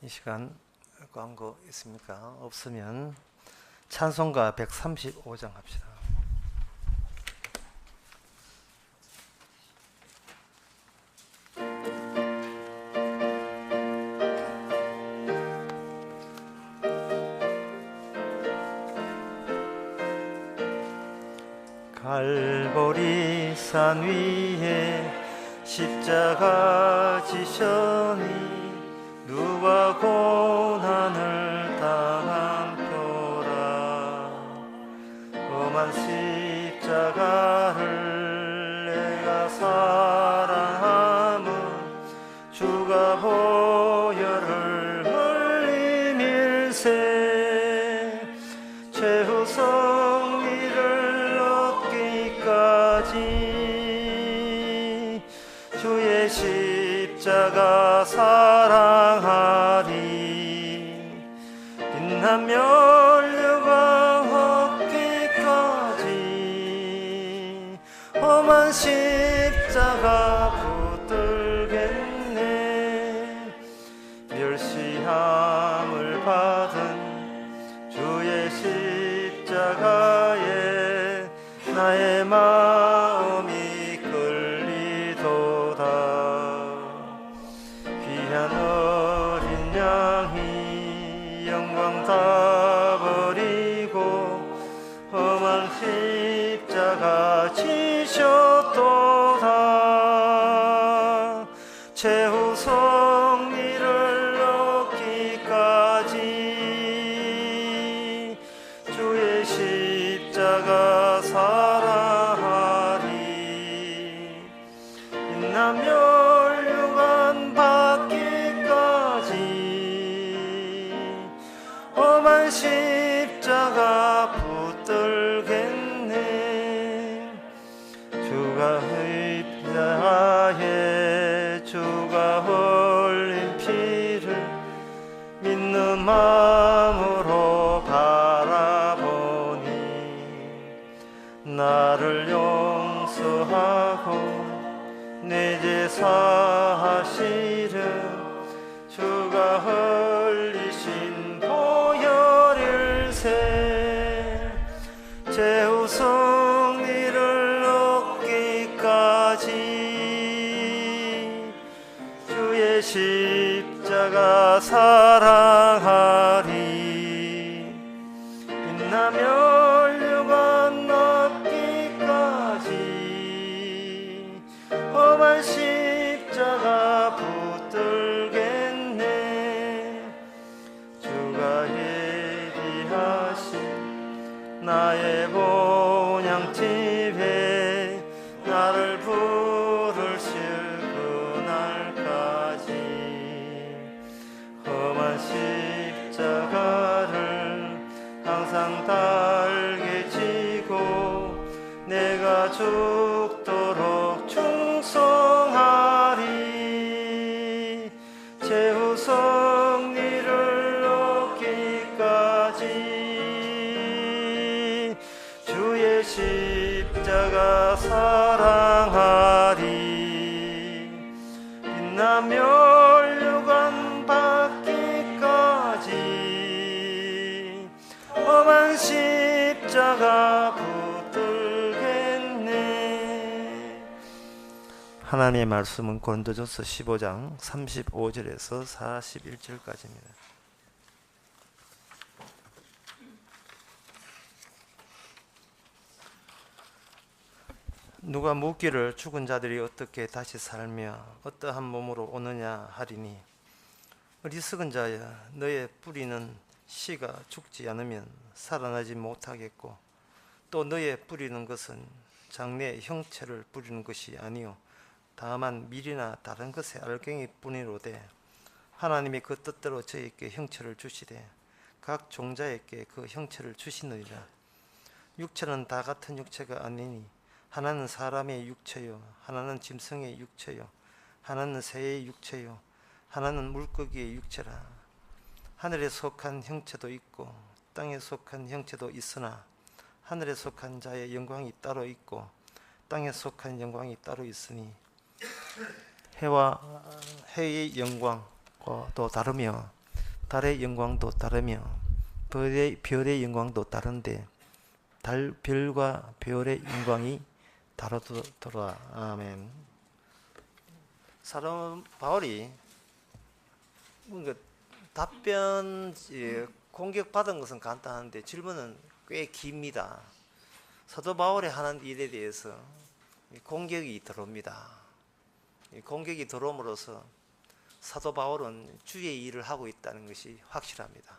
이 시간 광고 있습니까? 없으면 찬송가 135장 합시다. 갈보리 산 위에 십자가 지셨니 누가 고난을 당한 표라. 험한 십자가를 내가 사랑함은 주가 보혈을 흘리밀세 최후 승리를 얻기까지 주의 십자가 사랑하리. 빛나며 영광 얻기까지 험한 십자가 붙들겠네. 멸시함을 받은 주의 십자가에 나의 마음이 끌리도다. 귀한 어린 양이 영광 다 버리고 험한 십자가 지셨도다. 최후 승리를 얻기까지 주의 십자가 사랑하리. 빛나며 험한 십자가 붙들겠네. 주가 십자가에 주가 흘린 피를 믿는 마음으로 바라보니 나를 용서하고 내 죄 사하시려 주가 흘리신 보혈일세 최후 승리를 얻기까지 주의 십자가 사랑하리. 빛나며 영광 얻기까지 험한 십자가 붙들겠네. 주가 예비하신 나의 본향집에 나를 부르실 그날까지 험한 십자가를 항상 달게 지고 내가 죽도록 충성하리. 최후 승리를 얻기까지 주의 십자가 사랑하리. 빛나며 영광 받기까지 험한 십자가 붙들겠네. 하나님의 말씀은 고린도전서 15장 35절에서 41절까지입니다. 누가 묻기를 죽은 자들이 어떻게 다시 살며 어떠한 몸으로 오느냐 하리니 어리석은 자야 너의 뿌리는 씨가 죽지 않으면 살아나지 못하겠고 또 너의 뿌리는 것은 장래의 형체를 뿌리는 것이 아니요 다만 밀이나 다른 것의 알갱이 뿐이로되 하나님이 그 뜻대로 저에게 형체를 주시되 각 종자에게 그 형체를 주시느니라. 육체는 다 같은 육체가 아니니 하나는 사람의 육체요 하나는 짐승의 육체요 하나는 새의 육체요 하나는 물고기의 육체라. 하늘에 속한 형체도 있고 땅에 속한 형체도 있으나 하늘에 속한 자의 영광이 따로 있고 땅에 속한 영광이 따로 있으니 해와 해의 영광과 또 다르며 달의 영광도 다르며 별의 영광도 다른데 별과 별의 영광이 다르더라. 아멘. 사도 바울이 뭔가 답변 공격받은 것은 간단한데 질문은 꽤 깁니다. 사도 바울이 하는 일에 대해서 공격이 들어옵니다. 공격이 들어옴으로써 사도 바울은 주의 일을 하고 있다는 것이 확실합니다.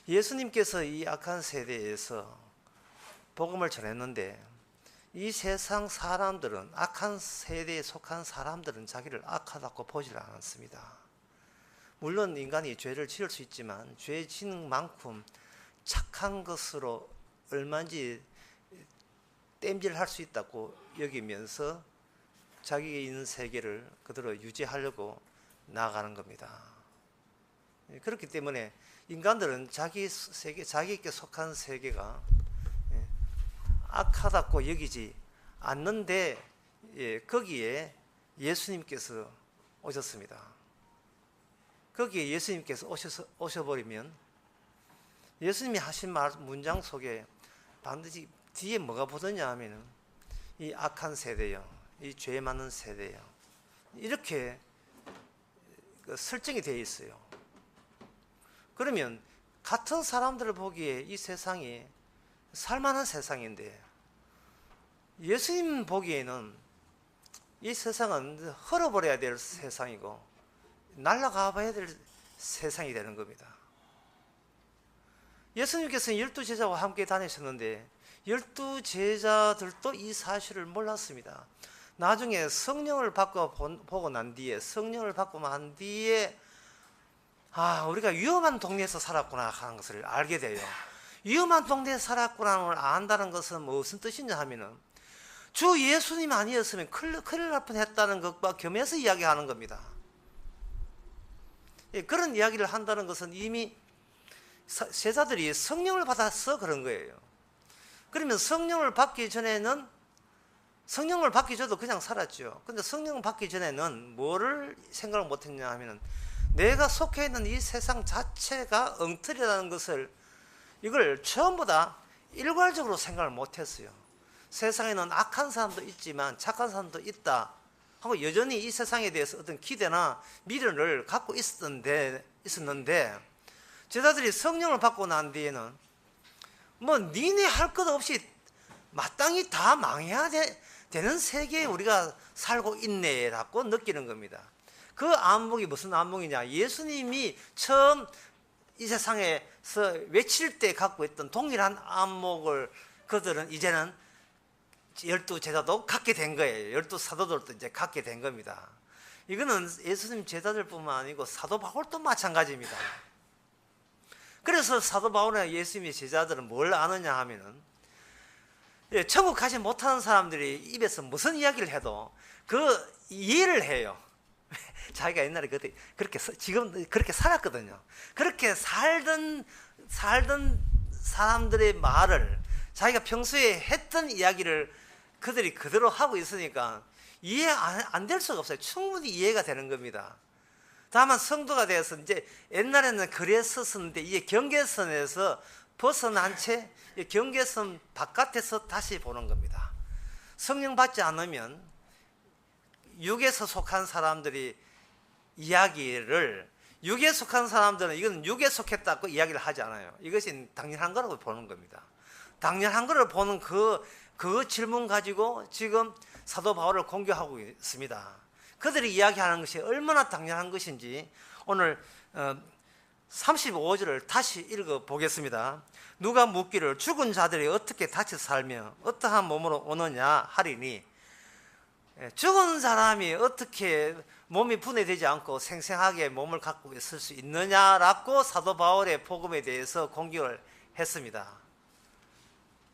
예수님께서 이 악한 세대에서 복음을 전했는데 이 세상 사람들은, 악한 세대에 속한 사람들은 자기를 악하다고 보질 않습니다. 물론 인간이 죄를 지을 수 있지만 죄 지는 만큼 착한 것으로 얼마든지 땜질할 수 있다고 여기면서 자기가 있는 세계를 그대로 유지하려고 나아가는 겁니다. 그렇기 때문에 인간들은 자기 세계, 자기에게 속한 세계가 악하다고 여기지 않는데, 거기에 예수님께서 오셨습니다. 거기에 예수님께서 오셔버리면 예수님이 하신 문장 속에 반드시 뒤에 뭐가 붙었냐 하면은 이 악한 세대요, 이 죄 많은 세대요, 이렇게 설정이 되어 있어요. 그러면 같은 사람들을 보기에 이 세상이 살만한 세상인데 예수님 보기에는 이 세상은 헐어버려야 될 세상이고 날아가 봐야 될 세상이 되는 겁니다. 예수님께서는 12제자와 함께 다니셨는데 12제자들도 이 사실을 몰랐습니다. 나중에 성령을 보고 난 뒤에, 성령을 받고 난 뒤에 우리가 위험한 동네에서 살았구나 하는 것을 알게 돼요. 위험한 동네에 살았구나를 안다는 것은 무슨 뜻이냐 하면은 주 예수님 아니었으면 큰일 날 뻔했다는 것과 겸해서 이야기하는 겁니다. 그런 이야기를 한다는 것은 이미 제자들이 성령을 받아서 그런 거예요. 그러면 성령을 받기 전에는, 성령을 받기 전에도 그냥 살았죠. 근데 성령을 받기 전에는 뭐를 생각을 못했냐 하면은 내가 속해 있는 이 세상 자체가 엉터리라는 것을, 이걸 전부 다 일괄적으로 생각을 못했어요. 세상에는 악한 사람도 있지만 착한 사람도 있다 하고 여전히 이 세상에 대해서 어떤 기대나 미련을 갖고 있었는데 제자들이 성령을 받고 난 뒤에는 뭐 니네 할 것 없이 마땅히 다 망해야 되는 세계에 우리가 살고 있네라고 느끼는 겁니다. 그 안목이 무슨 안목이냐, 예수님이 처음 이 세상에서 외칠 때 갖고 있던 동일한 안목을 그들은 이제는 12제자도 갖게 된 거예요. 12사도들도 이제 갖게 된 겁니다. 이거는 예수님 제자들뿐만 아니고 사도 바울도 마찬가지입니다. 그래서 사도 바울이나 예수님의 제자들은 뭘 아느냐 하면은 천국 가지 못하는 사람들이 입에서 무슨 이야기를 해도 그 이해를 해요. 자기가 옛날에 그렇게 지금 그렇게 살았거든요. 그렇게 살던 사람들의 말을 자기가 평소에 했던 이야기를 그들이 그대로 하고 있으니까 이해 안 될 수가 없어요. 충분히 이해가 되는 겁니다. 다만 성도가 되어서 이제 옛날에는 그랬었는데 이게 경계선에서 벗어난 채 경계선 바깥에서 다시 보는 겁니다. 성령 받지 않으면 육에서 속한 사람들이 이야기를, 육에 속한 사람들은 이건 육에 속했다고 이야기를 하지 않아요. 이것이 당연한 거라고 보는 겁니다. 당연한 거를 보는 그 질문 가지고 지금 사도 바울을 공격하고 있습니다. 그들이 이야기하는 것이 얼마나 당연한 것인지 오늘 35절을 다시 읽어보겠습니다. 누가 묻기를 죽은 자들이 어떻게 다시 살며 어떠한 몸으로 오느냐 하리니, 죽은 사람이 어떻게 몸이 분해되지 않고 생생하게 몸을 갖고 있을 수 있느냐라고 사도 바울의 복음에 대해서 공격을 했습니다.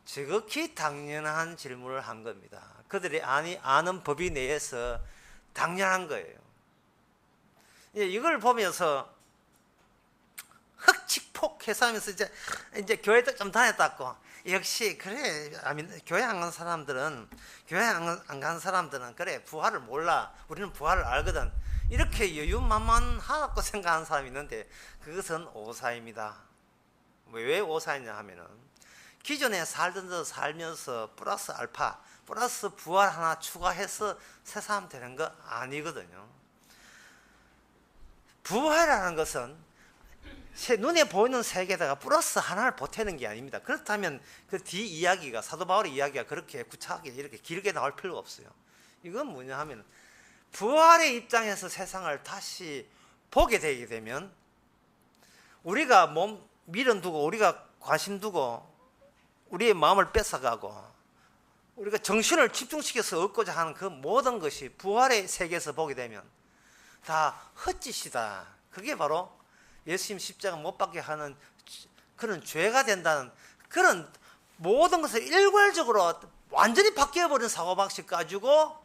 지극히 당연한 질문을 한 겁니다. 그들이 아는 법이 내에서 당연한 거예요. 이걸 보면서 흑칙폭해서 하면서 이제 교회도 좀 다녔다고 역시 그래. 교회 안 간 사람들은 그래 부활을 몰라. 우리는 부활을 알거든. 이렇게 여유만만하다고 생각하는 사람이 있는데 그것은 오사입니다. 왜 오사이냐 하면은 기존에 살던 데 살면서 플러스 알파 플러스 부활 하나 추가해서 새 사람 되는 거 아니거든요. 부활이라는 것은 눈에 보이는 세계에다가 플러스 하나를 보태는 게 아닙니다. 그렇다면 그 뒤 이야기가 사도 바울의 이야기가 그렇게 구차하게 이렇게 길게 나올 필요가 없어요. 이건 뭐냐 하면 부활의 입장에서 세상을 다시 보게 되게 되면 우리가 몸 미련 두고 우리가 관심 두고 우리의 마음을 뺏어가고 우리가 정신을 집중시켜서 얻고자 하는 그 모든 것이 부활의 세계에서 보게 되면 다 헛짓이다. 그게 바로 예수님 십자가 못 박게 하는 그런 죄가 된다는 그런 모든 것을 일괄적으로 완전히 바뀌어버린 사고방식 가지고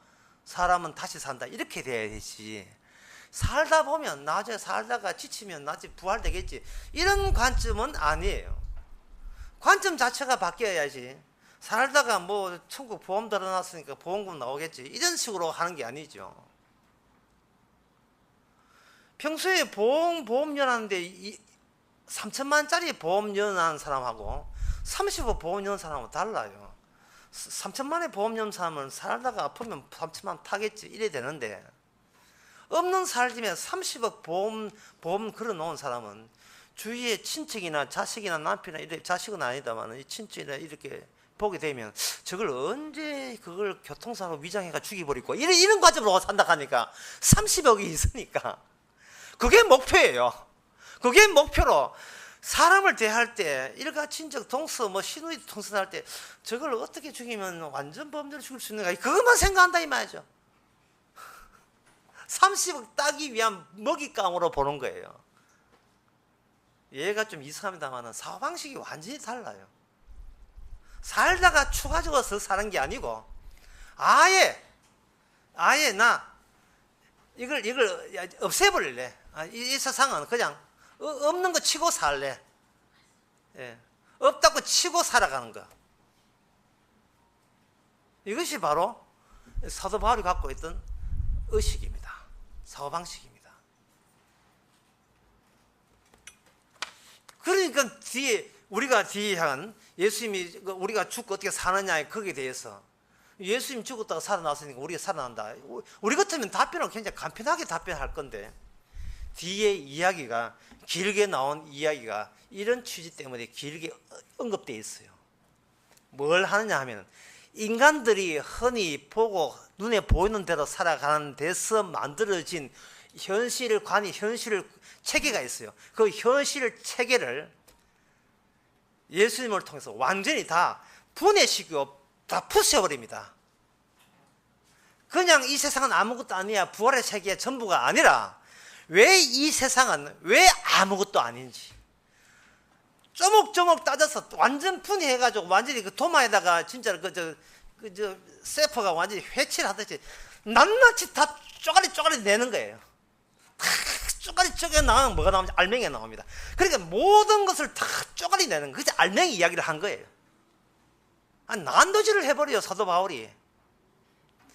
사람은 다시 산다. 이렇게 돼야 되지. 살다 보면 나중에 살다가 지치면 나중에 부활되겠지. 이런 관점은 아니에요. 관점 자체가 바뀌어야지. 살다가 뭐 천국 보험 들어놨으니까 보험금 나오겠지. 이런 식으로 하는 게 아니죠. 평소에 보험 연하는데 3천만짜리 보험 연하는 사람하고 30억 보험 연하는 사람하고 달라요. 3천만의 보험 연 사람은 살다가 아프면 3천만 타겠지. 이래 되는데 없는 살림에 30억 보험 걸어놓은 사람은 주위에 친척이나 자식이나 남편이나 이렇게 자식은 아니다만 친척이나 이렇게 보게 되면 저걸 언제 그걸 교통사고 위장해가 죽여버리고 이런 과정으로 산다 하니까 30억이 있으니까 그게 목표예요. 그게 목표로 사람을 대할 때 일가 친척 동서 뭐 시누이 통선할 때 저걸 어떻게 죽이면 완전 범죄를 죽일 수 있는가 그것만 생각한다 이 말이죠. 30억 따기 위한 먹잇감으로 보는 거예요. 얘가 좀 이상합니다만 사고방식이 완전히 달라요. 살다가 추가적으로 사는 게 아니고 아예 나 이걸 없애버릴래. 이 세상은 그냥 없는 거 치고 살래. 예. 없다고 치고 살아가는 거. 이것이 바로 사도 바울이 갖고 있던 의식입니다. 사고방식입니다. 그러니까 우리가 뒤에 한 예수님이 우리가 죽고 어떻게 사느냐에 거기에 대해서 예수님 죽었다가 살아났으니까 우리가 살아난다. 우리 같으면 답변을 굉장히 간편하게 답변할 건데 뒤에 이야기가 길게 나온 이야기가 이런 취지 때문에 길게 언급되어 있어요. 뭘 하느냐 하면 인간들이 흔히 보고 눈에 보이는 대로 살아가는 데서 만들어진 현실 체계가 있어요. 그 현실 체계를 예수님을 통해서 완전히 다 분해시키고 다 부숴버립니다. 그냥 이 세상은 아무것도 아니야 부활의 세계의 전부가 아니라 왜 이 세상은 왜 아무것도 아닌지 쪼목쪼목 따져서 완전 분해해가지고 완전히 그 도마에다가 진짜로 세퍼가 완전히 회치를 하듯이 낱낱이 다 쪼가리 내는 거예요. 다 쪼가리 나오면 뭐가 나오면 알맹이가 나옵니다. 그러니까 모든 것을 다 쪼가리 내는 거. 그게 알맹이 이야기를 한 거예요. 난도질을 해버려요 사도 바울이.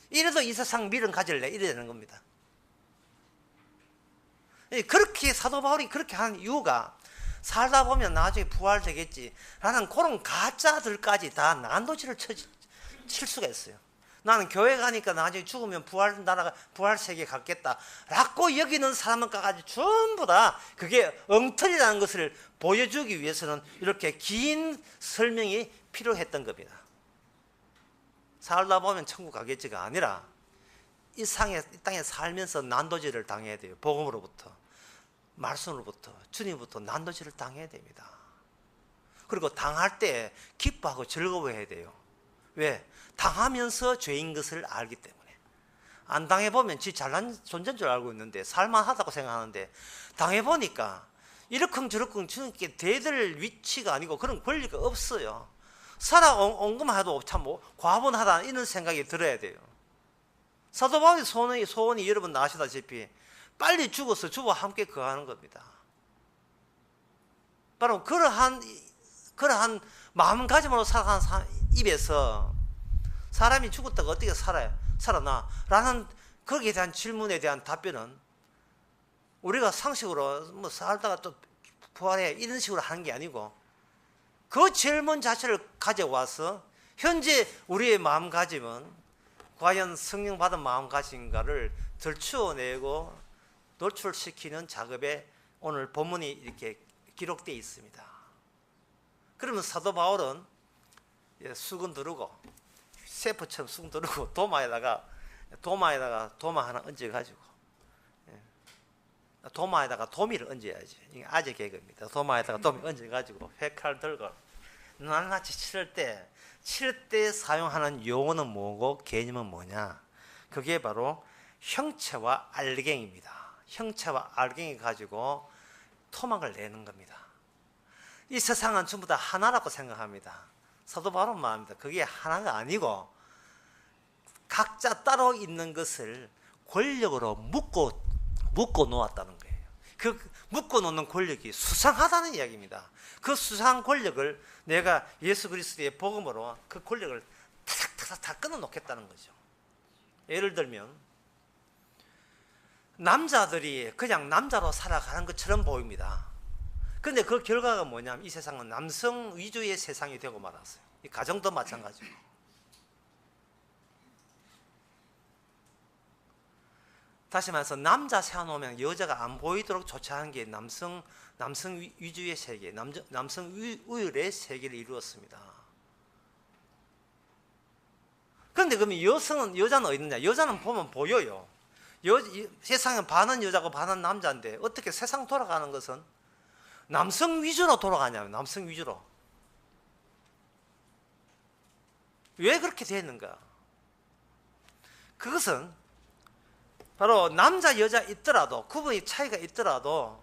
이래도 이 세상 미련 가질래 이래 되는 겁니다. 그렇게 사도 바울이 그렇게 하는 이유가 살다 보면 나중에 부활되겠지 라는 그런 가짜들까지 다 난도질을 칠 수가 있어요. 나는 교회 가니까 나중에 죽으면 부활 세계에 갔겠다 라고 여기는 사람까지 전부 다 그게 엉터리라는 것을 보여주기 위해서는 이렇게 긴 설명이 필요했던 겁니다. 살다 보면 천국 가겠지가 아니라 이 땅에 살면서 난도질을 당해야 돼요. 복음으로부터 말씀으로부터 주님부터 난도질을 당해야 됩니다. 그리고 당할 때 기뻐하고 즐거워해야 돼요. 왜? 당하면서 죄인 것을 알기 때문에. 안 당해보면 지 잘난 존재인 줄 알고 있는데 살만하다고 생각하는데 당해보니까 이러쿵저러쿵 주님께 대들 위치가 아니고 그런 권리가 없어요. 살아온 것만 해도 참 과분하다 이런 생각이 들어야 돼요. 사도 바울의 소원이 여러분 아시다시피 빨리 죽어서 주와 함께 거하는 겁니다. 바로 그러한 그러한 마음가짐으로 살아가는 입에서 사람이 죽었다가 어떻게 살아나? 라는 거기에 대한 질문에 대한 답변은 우리가 상식으로 뭐 살다가 또 부활해 이런 식으로 하는 게 아니고 그 질문 자체를 가져와서 현재 우리의 마음가짐은 과연 성령 받은 마음가짐인가를 들추어내고 노출시키는 작업에 오늘 본문이 이렇게 기록되어 있습니다. 그러면 사도 바울은 수건 두르고 세포처럼 수건 두르고 도마에다가 도마 하나 얹어가지고 도마에다가 도미를 얹어야지. 이게 아재 개그입니다. 도마에다가 도미 얹어가지고 회칼 들고 낱낱이 칠 때 사용하는 용어는 뭐고 개념은 뭐냐? 그게 바로 형체와 알갱입니다. 형체와 알갱이 가지고 토막을 내는 겁니다. 이 세상은 전부 다 하나라고 생각합니다. 사도 바울은 말합니다. 그게 하나가 아니고 각자 따로 있는 것을 권력으로 묶어 놓았다는 거예요. 그 묶어 놓는 권력이 수상하다는 이야기입니다. 그 수상한 권력을 내가 예수 그리스도의 복음으로 그 권력을 타닥타닥 다 끊어 놓겠다는 거죠. 예를 들면 남자들이 그냥 남자로 살아가는 것처럼 보입니다. 그런데 그 결과가 뭐냐면 이 세상은 남성 위주의 세상이 되고 말았어요. 이 가정도 마찬가지고. 다시 말해서 남자 세워놓으면 여자가 안 보이도록 조치하는 게 남성 위주의 세계, 남성 우열의 세계를 이루었습니다. 그런데 그러면 여자는 어디 있느냐? 여자는 보면 보여요. 세상은 반은 여자고 반은 남자인데 어떻게 세상 돌아가는 것은 남성 위주로 돌아가냐면 남성 위주로. 왜 그렇게 되었는가? 그것은 바로 남자 여자 있더라도 구분이 차이가 있더라도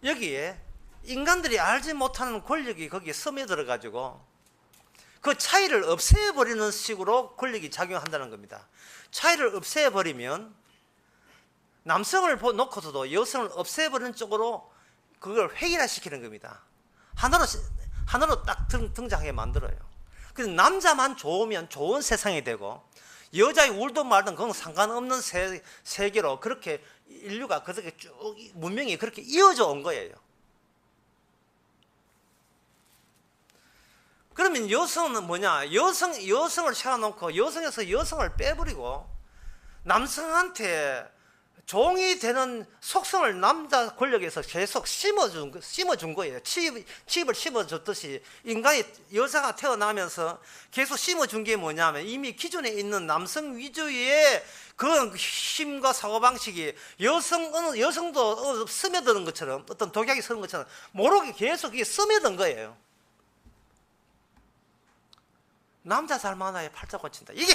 여기에 인간들이 알지 못하는 권력이 거기에 스며들어 가지고 그 차이를 없애버리는 식으로 권력이 작용한다는 겁니다. 차이를 없애버리면 남성을 놓고서도 여성을 없애버리는 쪽으로 그걸 획일화시키는 겁니다. 하나로 딱 등장하게 만들어요. 그래서 남자만 좋으면 좋은 세상이 되고 여자의 울든 말든 그건 상관없는 세계로 그렇게 인류가 그렇게 쭉 문명이 그렇게 이어져 온 거예요. 그러면 여성은 뭐냐? 여성을 세워놓고 여성에서 여성을 빼버리고 남성한테 종이 되는 속성을 남자 권력에서 계속 심어준 거예요. 칩을 심어줬듯이 인간이 여자가 태어나면서 계속 심어준 게 뭐냐면 이미 기존에 있는 남성 위주의 그 힘과 사고방식이 여성도 스며드는 것처럼 어떤 독약이 서는 것처럼 모르게 계속 이게 스며든 거예요. 남자 잘 만나야 팔자 고친다. 이게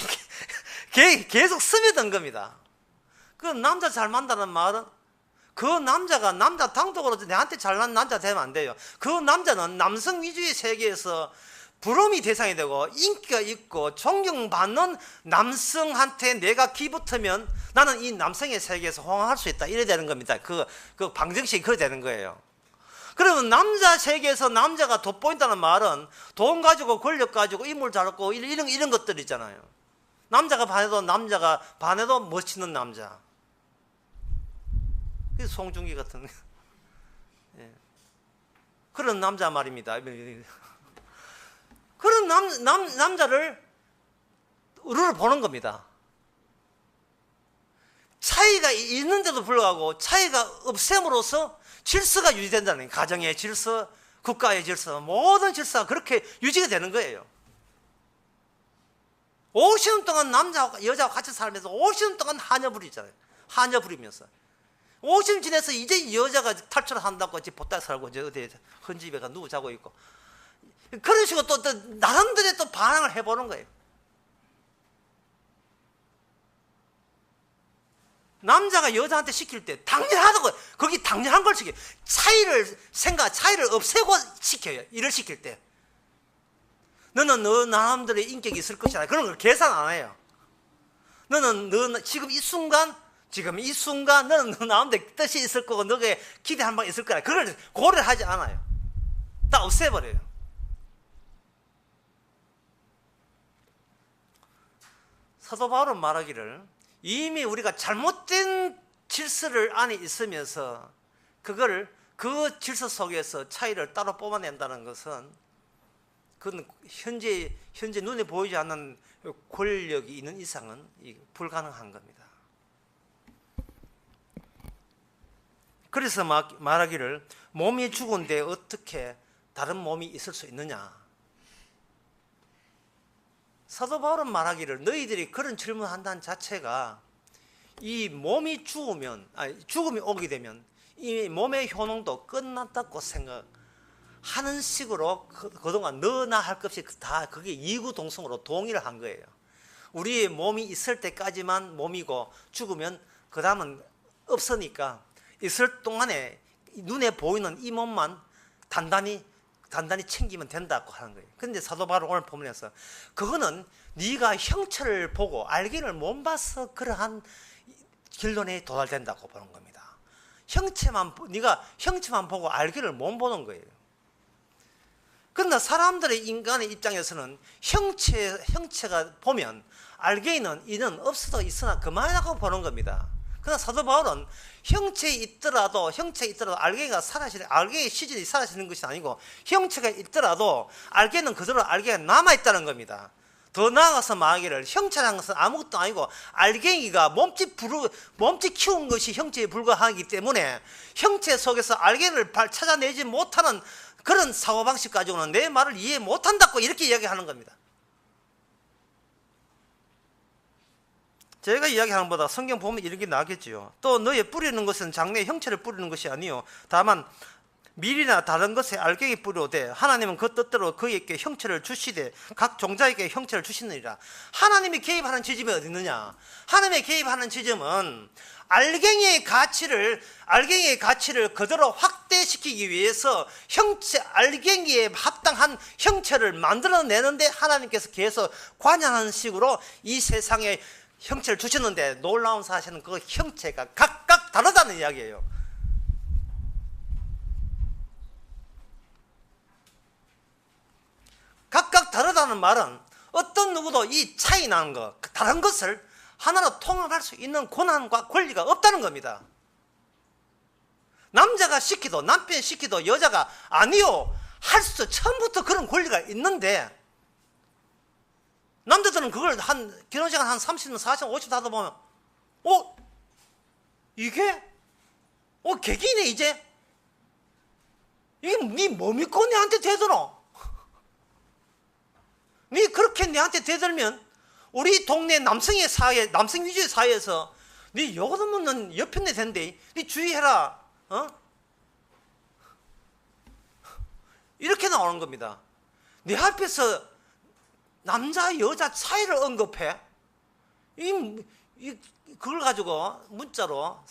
계속 스며든 겁니다. 그 남자 잘 만나는 말은 그 남자가 남자 당독으로 내한테 잘난 남자 되면 안 돼요. 그 남자는 남성 위주의 세계에서 부름이 대상이 되고 인기가 있고 존경받는 남성한테 내가 기붙으면 나는 이 남성의 세계에서 호응할 수 있다. 이래 되는 겁니다. 그 방정식이 그래 되는 거예요. 그러면 남자 세계에서 남자가 돋보인다는 말은 돈 가지고 권력 가지고 인물 잘하고 이런 것들 있잖아요. 남자가 반해도 멋있는 남자. 송중기 같은 그런 남자 말입니다. 그런 남자를 우리를 보는 겁니다. 차이가 있는데도 불구하고 차이가 없앰으로써 질서가 유지된다는 거예요. 가정의 질서, 국가의 질서, 모든 질서가 그렇게 유지가 되는 거예요. 50년 동안 남자와 여자와 같이 살면서 50년 동안 하녀부리잖아요. 하녀부리면서 50년 지내서 이제 여자가 탈출한다고 집 보따리 살고 어디 헌집에 가 누워 자고 있고 그런 식으로 또 나름대로 또 반항을 해보는 거예요. 남자가 여자한테 시킬 때 당연하다고 거기 당연한 걸 시켜요. 차이를 없애고 시켜요. 일을 시킬 때 너는 너 나름대로의 인격이 있을 것이다. 그런 걸 계산 안 해요. 너는 지금 이 순간 너는 너 나름대로 뜻이 있을 거고 너의 기대한 바 있을 거라. 그걸 고려를 하지 않아요. 다 없애버려요. 사도 바울은 말하기를 이미 우리가 잘못된 질서를 안에 있으면서 그 질서 속에서 차이를 따로 뽑아낸다는 것은 그건 현재 눈에 보이지 않는 권력이 있는 이상은 불가능한 겁니다. 그래서 말하기를 몸이 죽은데 어떻게 다른 몸이 있을 수 있느냐. 사도 바울은 말하기를 너희들이 그런 질문한다는 자체가 이 몸이 죽음이 오게 되면 이 몸의 효능도 끝났다고 생각하는 식으로 그동안 너나 할 것 없이 다 그게 이구동성으로 동의를 한 거예요. 우리의 몸이 있을 때까지만 몸이고 죽으면 그 다음은 없으니까 있을 동안에 눈에 보이는 이 몸만 단단히 챙기면 된다고 하는 거예요. 그런데 사도 바울 오늘 본문에서 그거는 네가 형체를 보고 알기를 못 봐서 그러한 결론에 도달된다고 보는 겁니다. 네가 형체만 보고 알기를 못 보는 거예요. 그러나 사람들의 인간의 입장에서는 형체가 보면 알게는 이는 없어도 있으나 그만이라고 보는 겁니다. 그러나 사도 바울은 형체에 있더라도 알게가 알게의 시절이 사라지는 것이 아니고 형체가 있더라도 알게는 그대로 알게가 남아있다는 겁니다. 더 나아가서 말하기를 형체라는 것은 아무것도 아니고 알갱이가 몸짓 키운 것이 형체에 불과하기 때문에 형체 속에서 알갱이를 찾아내지 못하는 그런 사고방식 가지고는 내 말을 이해 못한다고 이렇게 이야기하는 겁니다. 제가 이야기하는 것보다 성경 보면 이런 게 나겠지요. 또 너의 뿌리는 것은 장래의 형체를 뿌리는 것이 아니요 다만 밀이나 다른 것에 알갱이 뿌려되 하나님은 그 뜻대로 그에게 형체를 주시되 각 종자에게 형체를 주시느니라. 하나님이 개입하는 지점이 어디 있느냐? 하나님의 개입하는 지점은 알갱이의 가치를 그대로 확대시키기 위해서 알갱이에 합당한 형체를 만들어내는데 하나님께서 계속 관여하는 식으로 이 세상에 형체를 주셨는데 놀라운 사실은 그 형체가 각각 다르다는 이야기예요. 각각 다르다는 말은 어떤 누구도 이 차이 나는 것, 다른 것을 하나로 통합할 수 있는 권한과 권리가 없다는 겁니다. 남자가 시키도 남편이 시키도 여자가 아니요 처음부터 그런 권리가 있는데 남자들은 그걸 결혼시간 한 30년, 40년, 50년 하다 보면 이게 개기네 이제 이게 네 뭐 믿고 내한테 대들어? 네 그렇게 내한테 대들면 우리 동네 남성 위주의 사회에서 네 여거는 여편네 된대. 네 주의해라. 이렇게 나오는 겁니다. 내 앞에서 남자 여자 차이를 언급해. 그걸 가지고 문자로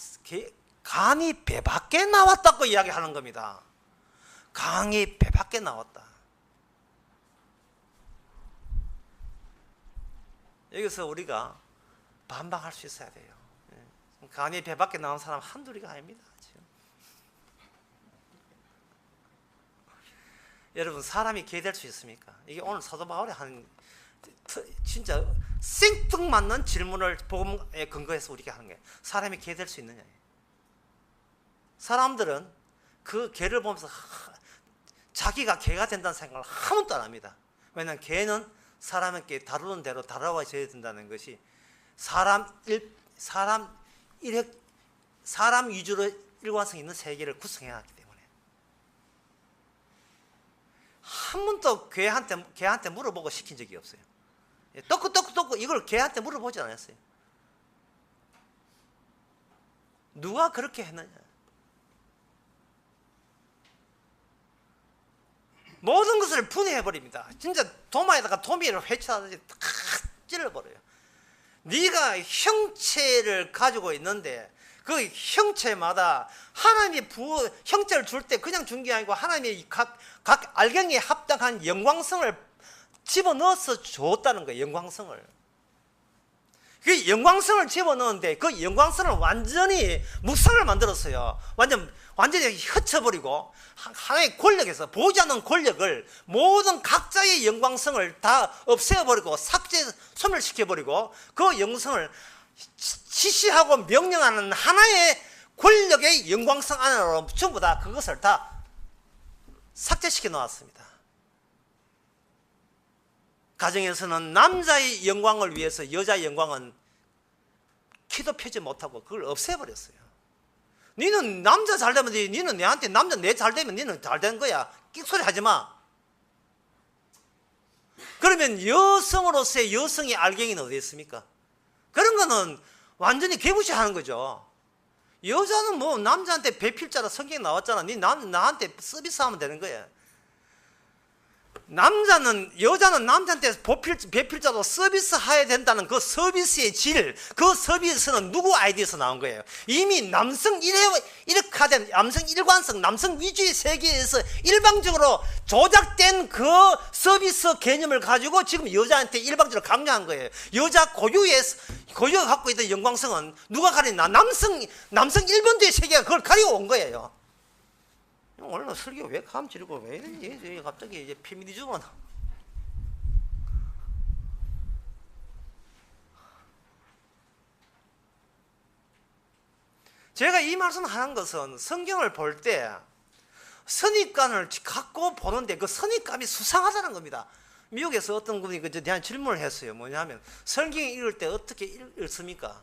간이 배 밖에 나왔다고 이야기하는 겁니다. 간이 배 밖에 나왔다. 여기서 우리가 반박할 수 있어야 돼요. 간이 배 밖에 나온 사람 한둘이가 아닙니다. 지금. 여러분 사람이 개 될 수 있습니까? 이게 오늘 사도 바울이 한 진짜 생뚱맞는 질문을 복음에 근거해서 우리가 하는 거예요. 사람이 개 될 수 있느냐. 사람들은 그 개를 보면서 자기가 개가 된다는 생각을 한 번도 안 합니다. 왜냐하면 개는 사람에게 다루는 대로 다뤄져야 된다는 것이 사람 위주로 일관성 있는 세계를 구성해놨기 때문에 한 번도 개한테 물어보고 시킨 적이 없어요. 떡고 이걸 개한테 물어보지 않았어요. 누가 그렇게 했느냐. 모든 것을 분해해버립니다. 진짜 도마에다가 도미를 회치하듯이 탁 찔러버려요. 네가 형체를 가지고 있는데 그 형체마다 하나님이 형체를 줄 때 그냥 준 게 아니고 하나님이 각 알갱이에 합당한 영광성을 집어넣어서 줬다는 거예요. 영광성을. 그 영광성을 집어넣는데 그 영광성을 완전히 묵상을 만들었어요. 완전히 흩쳐버리고 하나의 권력에서 보지 않는 권력을 모든 각자의 영광성을 다 없애버리고 소멸시켜버리고 그 영성을 지시하고 명령하는 하나의 권력의 영광성 안으로 전부 다 그것을 다 삭제시켜 놓았습니다. 가정에서는 남자의 영광을 위해서 여자의 영광은 키도 펴지 못하고 그걸 없애버렸어요. 니는 남자 잘 되면 돼. 니는 내한테 남자 내 잘 되면 니는 잘 된 거야. 끽소리 하지 마. 그러면 여성으로서의 여성의 알갱이는 어디 있습니까? 그런 거는 완전히 개무시하는 거죠. 여자는 뭐 남자한테 배필자라 성경에 나왔잖아. 니 나한테 서비스하면 되는 거야. 여자는 남자한테 배필자로 서비스해야 된다는 그 서비스의 질, 그 서비스는 누구 아이디어에서 나온 거예요? 이미 남성 일획화된 남성 일관성, 남성 위주의 세계에서 일방적으로 조작된 그 서비스 개념을 가지고 지금 여자한테 일방적으로 강요한 거예요. 여자 고유가 갖고 있던 영광성은 누가 가리나? 남성 일본주의 세계가 그걸 가리고 온 거예요. 오늘 설교 왜 감지르고 왜 이러지? 갑자기 이제 페미니즘은. 제가 이 말씀 하는 것은 성경을 볼 때 선입관을 갖고 보는데 그 선입관이 수상하다는 겁니다. 미국에서 어떤 분이 그에 대한 질문을 했어요. 뭐냐면 성경 읽을 때 어떻게 읽습니까?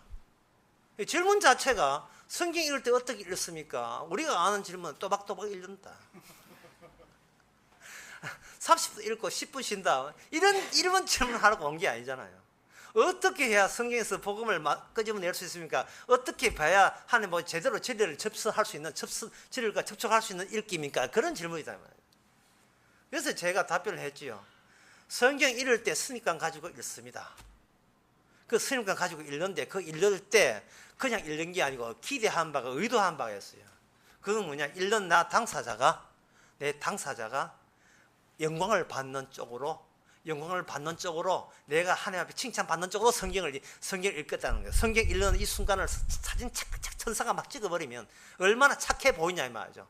이 질문 자체가 성경 읽을 때 어떻게 읽습니까? 우리가 아는 질문은 또박또박 읽는다. 30분 읽고 10분 쉰다. 이런 질문을 하라고 온 게 아니잖아요. 어떻게 해야 성경에서 복음을 끄집어낼 수 있습니까? 어떻게 봐야 하나님 뭐 제대로 진리를 접수할 수 있는 진리과 접촉할 수 있는 읽기입니까? 그런 질문이다 말이에요. 그래서 제가 답변을 했지요. 성경 읽을 때 선입관 가지고 읽습니다. 그 선입관 가지고 읽는데 그 읽을 때 그냥 읽는 게 아니고 기대한 바가 의도한 바였어요. 그건 뭐냐? 읽는 내 당사자가 영광을 받는 쪽으로 내가 하나님 앞에 칭찬받는 쪽으로 성경을 읽겠다는 거예요. 성경 읽는 이 순간을 사진 착착 천사가 막 찍어버리면 얼마나 착해 보이냐 이 말이죠.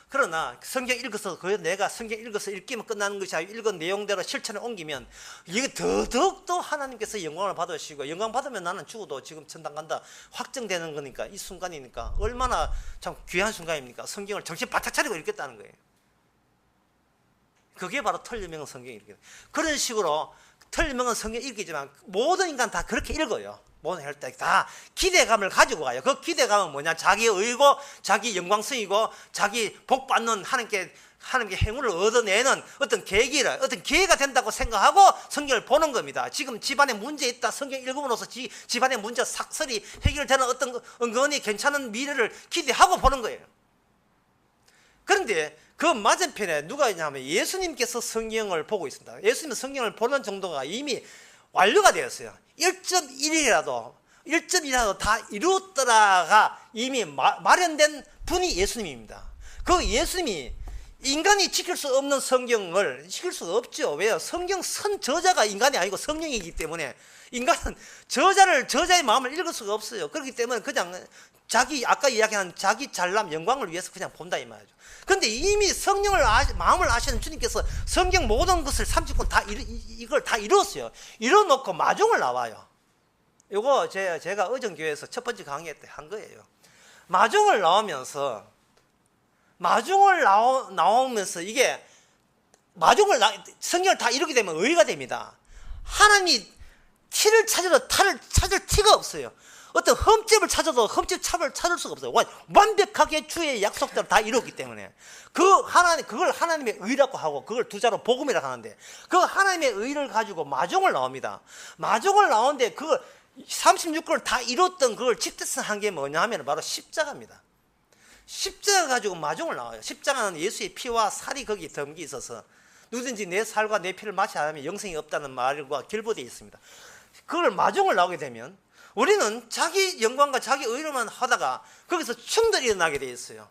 그러나 성경 읽어서 내가 성경 읽어서 읽기만 끝나는 것이 아니고 읽은 내용대로 실천에 옮기면 이게 더더욱더 하나님께서 영광을 받으시고 영광 받으면 나는 죽어도 지금 천당 간다 확정되는 거니까 이 순간이니까 얼마나 참 귀한 순간입니까? 성경을 정신 바짝 차리고 읽겠다는 거예요. 그게 바로 틀림없는 성경 읽기. 그런 식으로 틀림없는 성경 읽기지만 모든 인간 다 그렇게 읽어요. 모든 할 때 다 기대감을 가지고 가요. 그 기대감은 뭐냐? 자기 의고 자기 영광성이고 자기 복 받는 하나님께 행운을 얻어내는 어떤 기회가 된다고 생각하고 성경을 보는 겁니다. 지금 집안에 문제 있다. 성경 읽음으로써 집안의 문제 삭설이 해결되는 어떤 은근히 괜찮은 미래를 기대하고 보는 거예요. 그런데 그 맞은편에 누가 있냐면 예수님께서 성경을 보고 있습니다. 예수님은 성경을 보는 정도가 이미 완료가 되었어요. 1.1이라도 다 이루었더라가 이미 마련된 분이 예수님입니다. 그 예수님이 인간이 지킬 수 없는 성경을 지킬 수가 없죠. 왜요? 성경 저자가 인간이 아니고 성령이기 때문에 인간은 저자의 마음을 읽을 수가 없어요. 그렇기 때문에 그냥 아까 이야기한 자기 잘남 영광을 위해서 그냥 본다 이 말이죠. 그런데 이미 성령을 마음을 아시는 주님께서 성경 모든 것을 30권 이걸 다 이루었어요. 이뤄놓고 마중을 나와요. 이거 제가 의정교회에서 첫 번째 강의 때 한 거예요. 마중을 나오면서 이게 성경을 다 이루게 되면 의가 됩니다. 하나님이 티를 찾을 티가 없어요. 어떤 흠집을 찾아도 흠집을 찾을 수가 없어요. 완벽하게 주의 약속대로 다 이루었기 때문에 그걸 하나님의 의라고 하고 그걸 두 자로 복음이라고 하는데 그 하나님의 의를 가지고 마중을 나옵니다. 마중을 나오는데 그걸 36권을 다 이뤘던 그걸 집대성한 게 뭐냐 하면 바로 십자가입니다. 십자가 가지고 마중을 나와요. 십자가는 예수의 피와 살이 거기에 담겨 있어서 누구든지 내 살과 내 피를 마시지 않으면 영생이 없다는 말과 결부되어 있습니다. 그걸 마중을 나오게 되면 우리는 자기 영광과 자기 의로만 하다가 거기서 충돌이 일어나게 되어 있어요.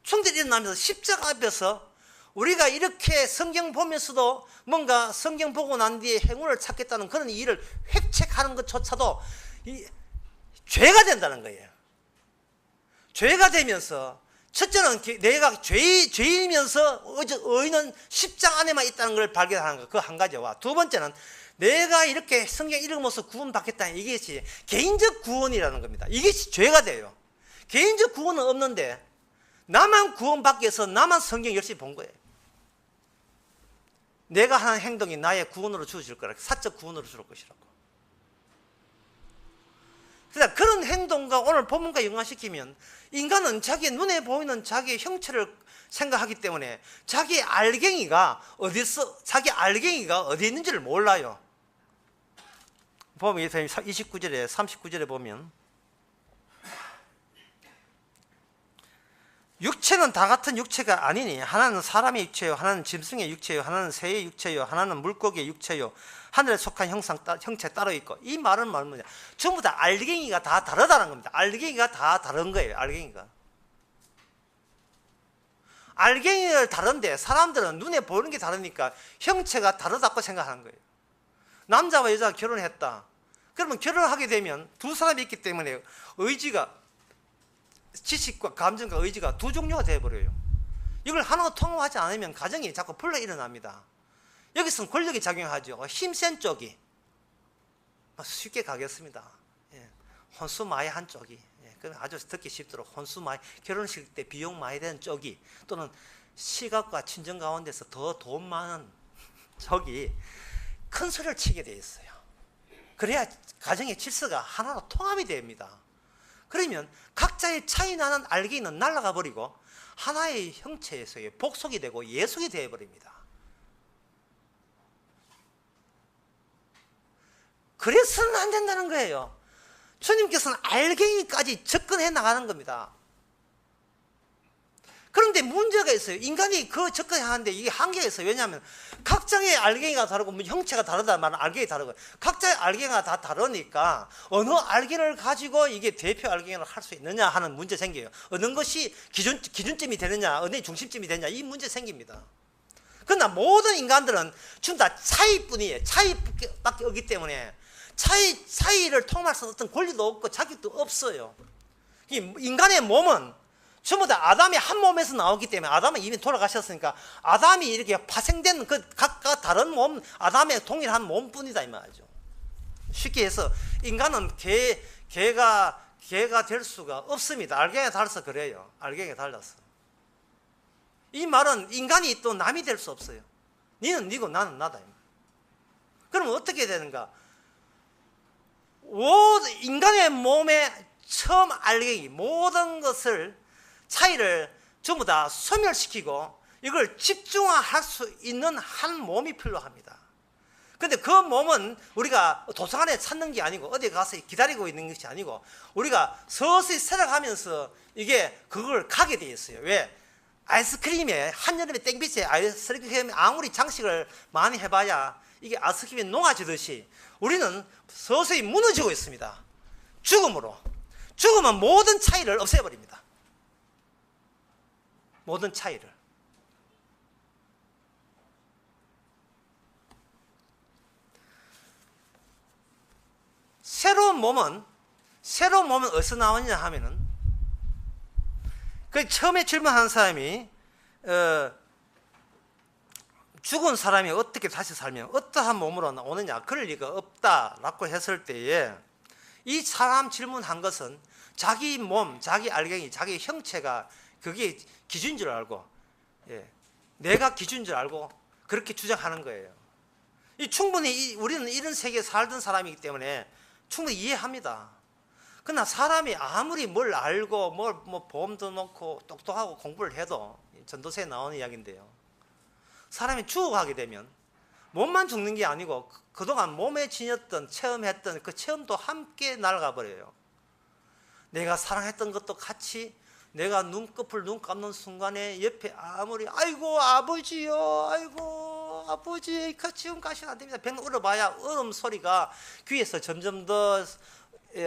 충돌이 일어나면서 십자가 앞에서 우리가 이렇게 성경 보면서도 뭔가 성경 보고 난 뒤에 행운을 찾겠다는 그런 일을 획책하는 것조차도 죄가 된다는 거예요. 죄가 되면서 첫째는 내가 죄이면서 의인은 십장 안에만 있다는 걸 발견하는 거, 그 한 가지와 두 번째는 내가 이렇게 성경 읽으면서 구원받겠다는 이것이 개인적 구원이라는 겁니다. 이것이 죄가 돼요. 개인적 구원은 없는데 나만 구원받기 위해서 나만 성경 열심히 본 거예요. 내가 하는 행동이 나의 구원으로 주어질 거라, 사적 구원으로 줄 것이라고. 그래서 그런 행동과 오늘 본문과 연관시키면 인간은 자기 눈에 보이는 자기 형체를 생각하기 때문에 자기 알갱이가 어디 있는지를 몰라요. 보면 29절에 39절에 보면 육체는 다 같은 육체가 아니니 하나는 사람의 육체요, 하나는 짐승의 육체요, 하나는 새의 육체요, 하나는 물고기의 육체요, 하늘에 속한 형체 따로 있고. 이 말은 뭐냐, 전부 다 알갱이가 다 다르다는 겁니다. 알갱이가 다 다른 거예요. 알갱이를 다른데 사람들은 눈에 보이는 게 다르니까 형체가 다르다고 생각하는 거예요. 남자와 여자가 결혼했다. 그러면 결혼하게 되면 두 사람이 있기 때문에 지식과 감정과 의지가 두 종류가 되어버려요. 이걸 하나로 통합하지 않으면 가정이 자꾸 불러 일어납니다. 여기서는 권력이 작용하죠. 힘센 쪽이 쉽게 가겠습니다. 혼수 많이 한 쪽이, 아주 듣기 쉽도록 혼수 많이, 결혼식 때 비용 많이 드는 쪽이, 또는 시각과 친정 가운데서 더 돈 많은 쪽이 큰 소리를 치게 돼 있어요. 그래야 가정의 질서가 하나로 통합이 됩니다. 그러면 각자의 차이 나는 알갱이는 날아가 버리고 하나의 형체에서의 복속이 되고 예속이 되어 버립니다. 그래서는 안 된다는 거예요. 주님께서는 알갱이까지 접근해 나가는 겁니다. 그런데 문제가 있어요. 인간이 그 접근하는데 이게 한계가 있어요. 왜냐하면 각자의 알갱이가 다르고 형체가 다르다는 말은 알갱이 다르고, 각자의 알갱이가 다 다르니까 어느 알갱이를 가지고 이게 대표 알갱이를 할 수 있느냐 하는 문제 생겨요. 어느 것이 기준점이 되느냐, 어느 중심점이 되느냐, 이 문제 생깁니다. 그러나 모든 인간들은 지금 다 차이뿐이에요. 차이밖에 없기 때문에 차이를 통할 수 어떤 권리도 없고 자격도 없어요. 인간의 몸은 전부 다 아담의 한 몸에서 나오기 때문에, 아담은 이미 돌아가셨으니까 아담이 이렇게 파생된 그 각각 다른 몸, 아담의 동일한 몸뿐이다 이 말이죠. 쉽게 해서 인간은 개가 될 수가 없습니다. 알갱이가 달라서 그래요. 알갱이가 달라서. 이 말은 인간이 또 남이 될 수 없어요. 니는 니고 나는 나다. 그러면 어떻게 되는가? 인간의 몸의 처음 알갱이, 모든 것을 차이를 전부 다 소멸시키고 이걸 집중화할 수 있는 한 몸이 필요합니다. 그런데 그 몸은 우리가 도서관에 찾는 게 아니고 어디 가서 기다리고 있는 것이 아니고 우리가 서서히 살아가면서 이게 그걸 가게 돼 있어요. 왜? 아이스크림에 한여름에 땡볕에 아이스크림에 아무리 장식을 많이 해봐야 이게 아이스크림이 녹아지듯이 우리는 서서히 무너지고 있습니다. 죽음은 모든 차이를 없애버립니다. 모든 차이를. 새로운 몸은 어디서 나오느냐 하면은, 그 처음에 질문한 사람이 죽은 사람이 어떻게 다시 살면 어떠한 몸으로 나오느냐, 그럴 리가 없다라고 했을 때에 이 사람 질문한 것은 자기 몸, 자기 알갱이, 자기 형체가 그게 기준인 줄 알고, 내가 기준인 줄 알고 그렇게 주장하는 거예요. 충분히 우리는 이런 세계에 살던 사람이기 때문에 충분히 이해합니다. 그러나 사람이 아무리 뭘 알고 뭐 보험도 놓고 똑똑하고 공부를 해도, 전도서에 나오는 이야기인데요, 사람이 죽어가게 되면 몸만 죽는 게 아니고 그동안 몸에 지녔던 체험했던 그 체험도 함께 날아가 버려요. 내가 사랑했던 것도 같이, 내가 눈 감는 순간에 옆에 아무리 아이고 아버지요, 아이고 아버지 지금 가시면 안 됩니다. 병 울어봐야 울음 소리가 귀에서 점점 더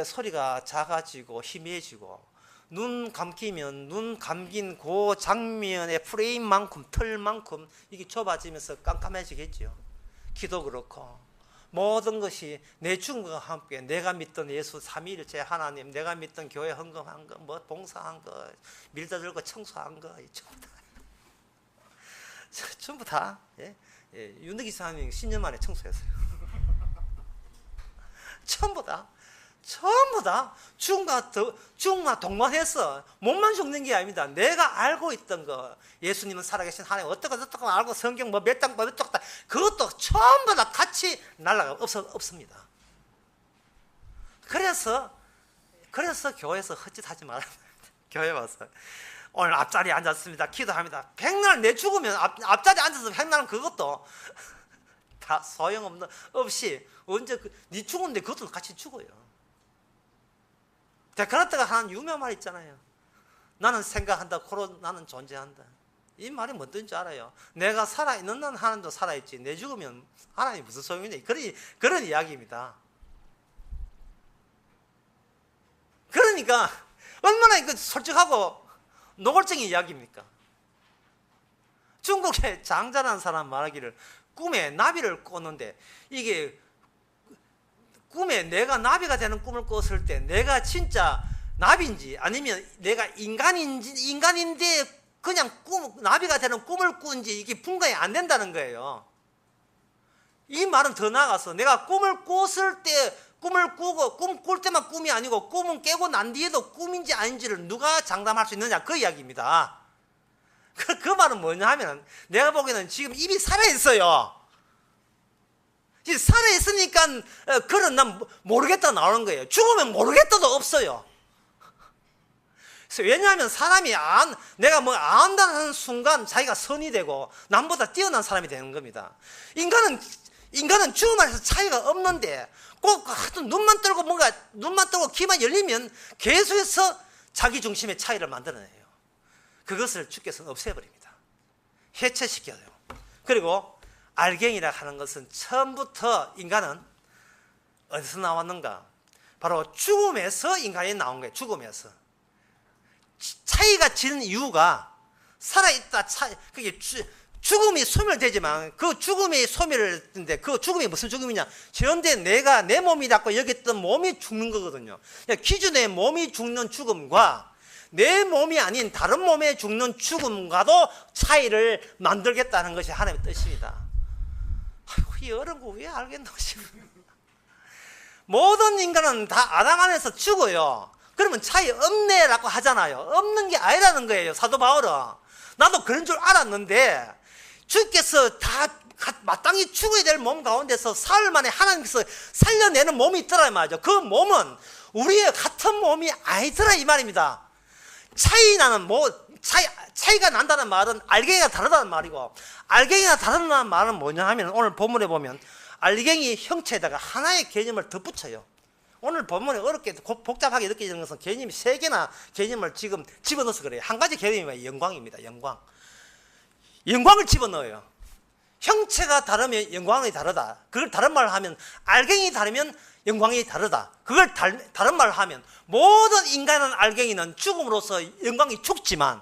소리가 작아지고 희미해지고, 눈 감기면 눈 감긴 그 장면의 프레임만큼, 털만큼 이게 좁아지면서 깜깜해지겠죠. 귀도 그렇고 모든 것이 내 죽음과 함께 내가 믿던 예수 삼위일체 하나님, 내가 믿던 교회 헌금한 거, 뭐 봉사한 거, 밀다 들고 청소한 거, 전부 다 예? 윤덕기 사장님 10년 만에 청소했어요. 전부 다 죽음과 동반해서 몸만 죽는 게 아닙니다. 내가 알고 있던 거, 예수님은 살아계신 하나님 어떻게 알고 성경 뭐 몇 장 몇 장 그것도 전부 다 같이 날아가 없습니다. 그래서 교회에서 헛짓하지 말아야 됩니다. 교회 와서 오늘 앞자리에 앉았습니다. 기도합니다. 백날 내 죽으면 앞자리에 앉아서 백날은 그것도 다 소용없는 없이 언제 네 죽은데 그것도 같이 죽어요. 데카르트가 하는 유명한 말 있잖아요. 나는 생각한다, 코로 나는 존재한다. 이 말이 뭔지 알아요? 내가 살아있는 한 하나님도 살아있지, 내 죽으면 하나님이 무슨 소용이냐, 그런 이야기입니다. 그러니까 얼마나 이거 솔직하고 노골적인 이야기입니까? 중국의 장자라는 사람 말하기를 꿈에 나비를 꿨는데, 이게 꿈에 내가 나비가 되는 꿈을 꿨을 때 내가 진짜 나비인지 아니면 내가 인간인데 그냥 나비가 되는 꿈을 꾼지 이게 분간이 안 된다는 거예요. 이 말은 더 나아가서 내가 꿈을 꿨을 때 꿈을 꾸고 꿈 꿀 때만 꿈이 아니고 꿈은 깨고 난 뒤에도 꿈인지 아닌지를 누가 장담할 수 있느냐, 그 이야기입니다. 그 말은 뭐냐 하면 내가 보기에는 지금 입이 살아있어요. 살아있으니까 그런 난 모르겠다 나오는 거예요. 죽으면 모르겠다도 없어요. 왜냐하면 사람이 내가 뭐 안다는 순간 자기가 선이 되고 남보다 뛰어난 사람이 되는 겁니다. 인간은 죽음 안에서 차이가 없는데 꼭 하여튼 눈만 뜨고 귀만 열리면 계속해서 자기 중심의 차이를 만들어내요. 그것을 주께서는 없애버립니다. 해체시켜요. 그리고 알갱이라 하는 것은 처음부터 인간은 어디서 나왔는가? 바로 죽음에서 인간이 나온 거예요. 죽음에서. 차이가 지는 이유가 살아있다. 그게 죽음이 소멸되지만 그 죽음이 소멸되는데 그 죽음이 무슨 죽음이냐? 현재 내가 내 몸이라고 여겼던 몸이 죽는 거거든요. 기존의 몸이 죽는 죽음과 내 몸이 아닌 다른 몸에 죽는 죽음과도 차이를 만들겠다는 것이 하나님의 뜻입니다. 아이고, 이 어려운 거 왜 알겠노 싶어요. 모든 인간은 다 아담 안에서 죽어요. 그러면 차이 없네라고 하잖아요. 없는 게 아니라는 거예요. 사도 바울은. 나도 그런 줄 알았는데 주께서 다 마땅히 죽어야 될 몸 가운데서 사흘 만에 하나님께서 살려내는 몸이 있더라 이 말이죠. 그 몸은 우리의 같은 몸이 아니더라 이 말입니다. 차이가 난다는 말은 알갱이가 다르다는 말이고, 알갱이가 다르다는 말은 뭐냐 하면 오늘 본문에 보면 알갱이 형체에다가 하나의 개념을 덧붙여요. 오늘 본문에 어렵게 복잡하게 느껴지는 것은 개념이 3개나 개념을 지금 집어넣어서 그래요. 한 가지 개념이 영광입니다. 영광을 집어넣어요. 형체가 다르면 영광이 다르다. 그걸 다른 말을 하면 알갱이 다르면 영광이 다르다. 그걸 다른 말을 하면 모든 인간은 알갱이는 죽음으로써 영광이 죽지만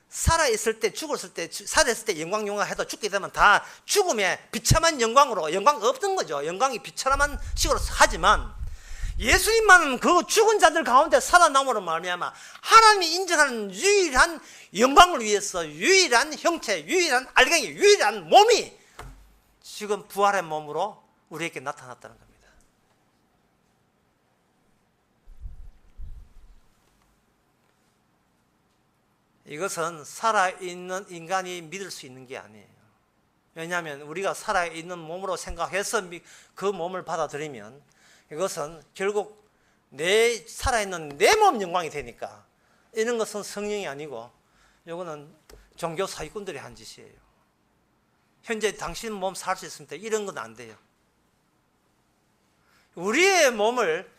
살아있을 때 살아있을 때 영광 해도 죽게 되면 다 죽음의 비참한 영광으로, 영광 없는 거죠. 영광이 비참한 식으로 하지만 예수님만은 그 죽은 자들 가운데 살아남으로 말미암아 하나님이 인정하는 유일한 영광을 위해서 유일한 형체, 유일한 알갱이, 유일한 몸이 지금 부활의 몸으로 우리에게 나타났다는 겁니다. 이것은 살아있는 인간이 믿을 수 있는 게 아니에요. 왜냐하면 우리가 살아있는 몸으로 생각해서 그 몸을 받아들이면 이것은 결국 살아있는 내 몸 영광이 되니까, 이런 것은 성령이 아니고 이거는 종교 사기꾼들이 한 짓이에요. 현재 당신 몸 살 수 있습니다. 이런 건 안 돼요. 우리의 몸을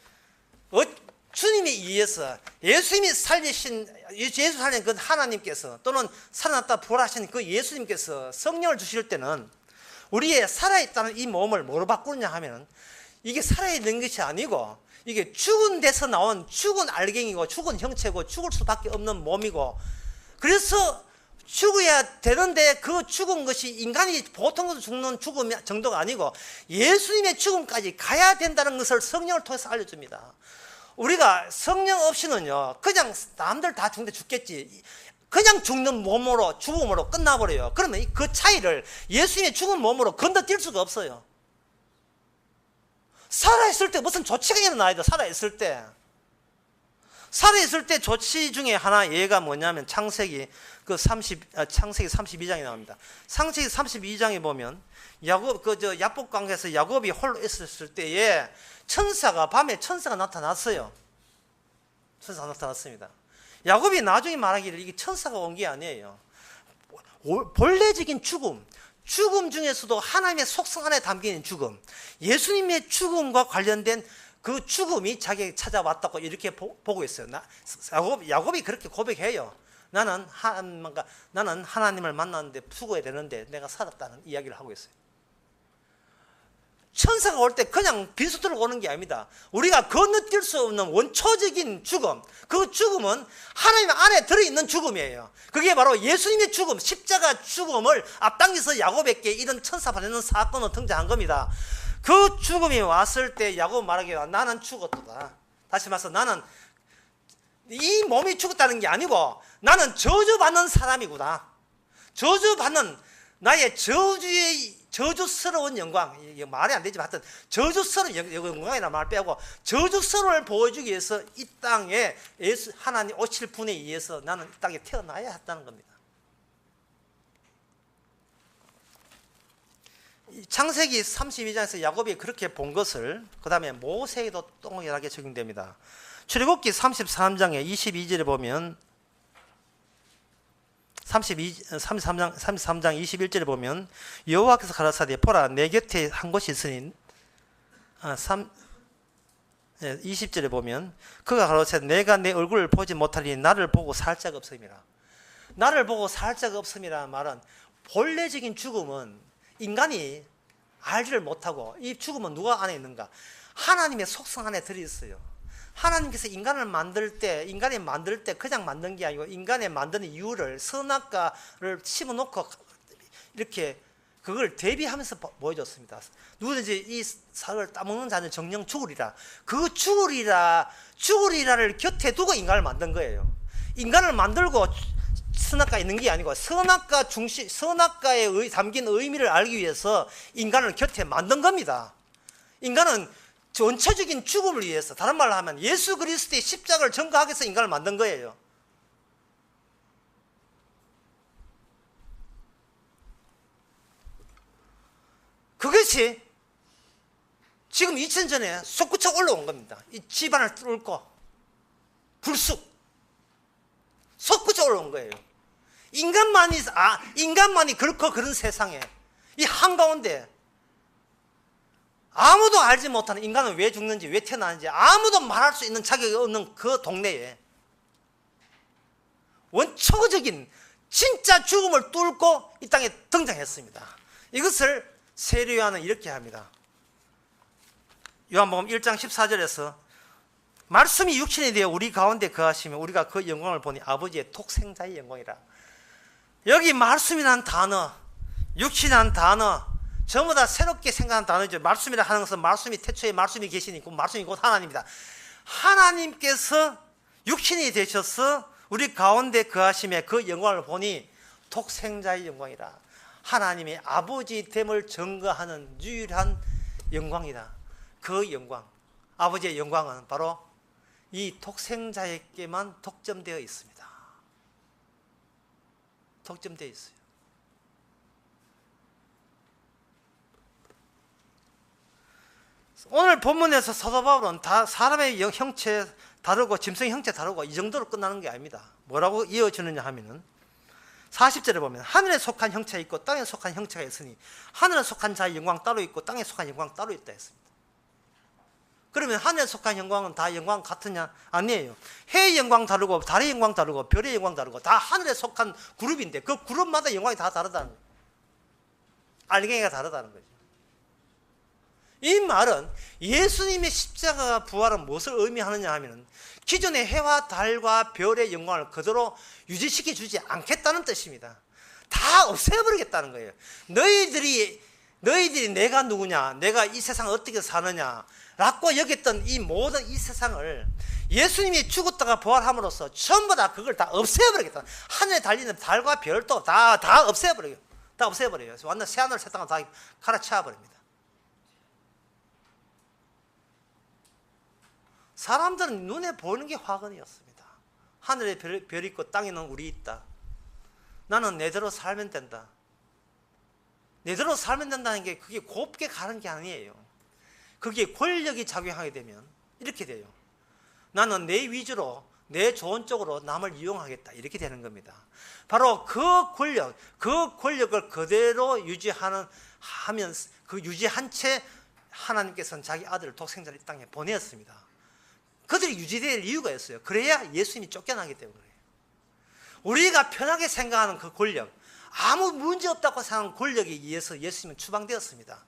주님이 위해서 예수님이 예수 살린 그 하나님께서 또는 살아났다 부활하신 그 예수님께서 성령을 주실 때는 우리의 살아있다는 이 몸을 뭐로 바꾸느냐 하면 이게 살아있는 것이 아니고 이게 죽은 데서 나온 죽은 알갱이고 죽은 형체고 죽을 수밖에 없는 몸이고, 그래서 죽어야 되는데 그 죽은 것이 인간이 보통으로 죽는 죽음 정도가 아니고 예수님의 죽음까지 가야 된다는 것을 성령을 통해서 알려줍니다. 우리가 성령 없이는요, 그냥 남들 다 죽는데 죽겠지, 그냥 죽는 몸으로, 죽음으로 끝나버려요. 그러면 그 차이를 예수님의 죽은 몸으로 건너뛸 수가 없어요. 살아있을 때 무슨 조치가 일어나야 돼. 살아있을 때 조치 중에 하나 예가 뭐냐면 창세기 32장에 나옵니다. 창세기 32장에 보면 야곱 강에서 야곱이 홀로 있었을 때에 밤에 천사가 나타났어요. 천사가 나타났습니다. 야곱이 나중에 말하기를 이게 천사가 온 게 아니에요. 본래적인 죽음 중에서도 하나님의 속성 안에 담긴 죽음, 예수님의 죽음과 관련된 그 죽음이 자기에게 찾아왔다고 이렇게 보고 있어요. 야곱이 그렇게 고백해요. 나는 하나님을 만났는데 죽어야 되는데 내가 살았다는 이야기를 하고 있어요. 천사가 올 때 그냥 빈수들을 오는 게 아닙니다. 우리가 건너뛸 수 없는 원초적인 죽음, 그 죽음은 하나님 안에 들어있는 죽음이에요. 그게 바로 예수님의 죽음, 십자가 죽음을 앞당겨서 야곱에게 이런 천사 보내는 사건으로 등장한 겁니다. 그 죽음이 왔을 때 야곱 말하기를 나는 죽었다. 다시 말해서 나는 이 몸이 죽었다는 게 아니고 나는 저주받는 사람이구나. 저주받는 나의 저주스러운 영광, 이게 말이 안 되지만 하여튼 저주스러운 영광이라는 말 빼고 저주스러움을 보여주기 위해서 이 땅에 하나님 오실 분에 의해서 나는 이 땅에 태어나야 했다는 겁니다. 창세기 32장에서 야곱이 그렇게 본 것을 그 다음에 모세에도 동일하게 적용됩니다. 출애굽기 33장에 22절에 보면 33장 21절에 보면 여호와께서 가라사대 보라 내 곁에 한 곳이 있으니 20절에 보면 그가 가라사대 내가 내 얼굴을 보지 못하리니 나를 보고 살 자가 없음이라. 나를 보고 살 자가 없음이라는 말은 본래적인 죽음은 인간이 알지를 못하고, 이 죽음은 누가 안에 있는가? 하나님의 속성 안에 들어있어요. 하나님께서 인간이 만들 때 그냥 만든 게 아니고 인간의 만드는 이유를 선악과를 심어놓고 이렇게 그걸 대비하면서 보여줬습니다. 누구든지 이 살을 따먹는 자는 정령 죽으리라. 그 죽으리라를 곁에 두고 인간을 만든 거예요. 인간을 만들고 선악과에 있는 게 아니고 선악과에 담긴 의미를 알기 위해서 인간을 곁에 만든 겁니다. 인간은 전체적인 죽음을 위해서, 다른 말로 하면 예수 그리스도의 십자가를 전가하기 위해서 인간을 만든 거예요. 그것이 지금 2000년 전에 솟구쳐 올라온 겁니다. 이 집안을 뚫고 불쑥 솟구쳐 올라온 거예요. 인간만이 그렇고 그런 세상에 이 한가운데 아무도 알지 못하는, 인간은 왜 죽는지 왜 태어나는지 아무도 말할 수 있는 자격이 없는 그 동네에 원초적인 진짜 죽음을 뚫고 이 땅에 등장했습니다. 이것을 세례 요한은 이렇게 합니다. 요한복음 1장 14절에서 말씀이 육신이 되어 우리 가운데 거하시며 우리가 그 영광을 보니 아버지의 독생자의 영광이라. 여기 말씀이라는 단어, 육신이라는 단어 전부 다 새롭게 생각한 단어죠. 말씀이라 하는 것은 말씀이 태초에 말씀이 계시니 그 말씀이 곧 하나님입니다. 하나님께서 육신이 되셔서 우리 가운데 거하심에 그 영광을 보니 독생자의 영광이라. 하나님의 아버지됨을 증거하는 유일한 영광이다. 그 영광, 아버지의 영광은 바로 이 독생자에게만 독점되어 있습니다. 독점되어 있어요. 오늘 본문에서 사도 바울은 다 사람의 형체 다르고 짐승의 형체 다르고 이 정도로 끝나는 게 아닙니다. 뭐라고 이어지느냐 하면은 40절에 보면 하늘에 속한 형체가 있고 땅에 속한 형체가 있으니 하늘에 속한 자의 영광 따로 있고 땅에 속한 영광 따로 있다 했습니다. 그러면 하늘에 속한 영광은 다 영광 같으냐? 아니에요. 해의 영광 다르고 달의 영광 다르고 별의 영광 다르고 다 하늘에 속한 그룹인데 그 그룹마다 영광이 다 다르다는 거예요. 알갱이가 다르다는 거죠. 이 말은 예수님의 십자가가 부활은 무엇을 의미하느냐 하면 기존의 해와 달과 별의 영광을 그대로 유지시켜 주지 않겠다는 뜻입니다. 다 없애버리겠다는 거예요. 너희들이 내가 누구냐, 내가 이 세상을 어떻게 사느냐 라고 여겼던 이 모든 이 세상을 예수님이 죽었다가 부활함으로써 전부 다 그걸 다 없애버리겠다. 하늘에 달리는 달과 별도 다 없애버려요. 다 없애버려요. 완전 새하늘 새 땅을 다 갈아치워버립니다. 사람들은 눈에 보이는 게 화근이었습니다. 하늘에 별 있고 땅에는 우리 있다. 나는 내대로 살면 된다. 내대로 살면 된다는 게 그게 곱게 가는 게 아니에요. 그게 권력이 작용하게 되면 이렇게 돼요. 나는 내 위주로 내 좋은 쪽으로 남을 이용하겠다. 이렇게 되는 겁니다. 바로 그 권력을 그대로 유지하면 그 유지한 채 하나님께서는 자기 아들을 독생자를 이 땅에 보내었습니다. 그들이 유지될 이유가 있어요. 그래야 예수님이 쫓겨나기 때문에. 우리가 편하게 생각하는 그 권력, 아무 문제 없다고 생각하는 권력에 의해서 예수님은 추방되었습니다.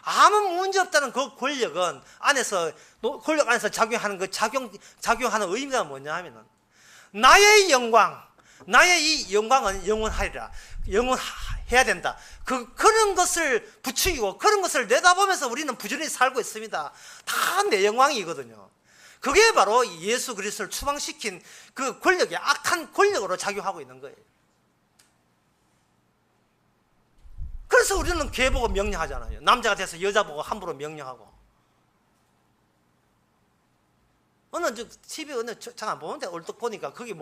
아무 문제 없다는 그 권력은 권력 안에서 작용하는 작용하는 의미가 뭐냐 하면은 나의 이 영광은 영원하리라. 영원해야 된다. 그런 것을 부추기고 그런 것을 내다보면서 우리는 부지런히 살고 있습니다. 다 내 영광이거든요. 그게 바로 예수 그리스도를 추방시킨 그 권력이 악한 권력으로 작용하고 있는 거예요. 그래서 우리는 개 보고 명령하잖아요. 남자가 돼서 여자 보고 함부로 명령하고. TV에 잠깐 보는데 얼핏 보니까 거기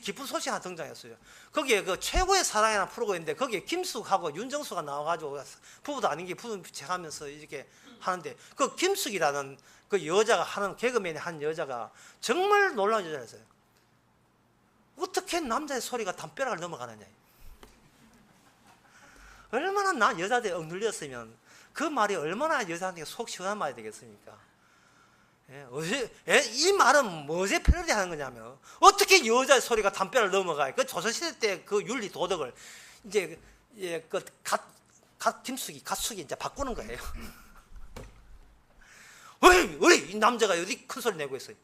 기쁜 소식 하나 등장했어요. 거기에 그 최고의 사랑이라는 프로그램인데 거기에 김숙하고 윤정수가 나와가지고 부부도 아닌 게 부부 체하면서 이렇게 하는데 그 김숙이라는 그 여자가 하는 개그맨이 한 여자가 정말 놀라운 여자였어요. 어떻게 남자의 소리가 담벼락을 넘어가느냐. 얼마나 여자들이 억눌렸으면 그 말이 얼마나 여자한테 속 시원한 말이 되겠습니까? 이 말은 뭐에 패러디 하는 거냐면 어떻게 여자의 소리가 담벼락을 넘어가요? 그 조선시대 때 그 윤리 도덕을 이제 갓숙이 이제 바꾸는 거예요. 이 남자가 어디 큰 소리 내고 있어요.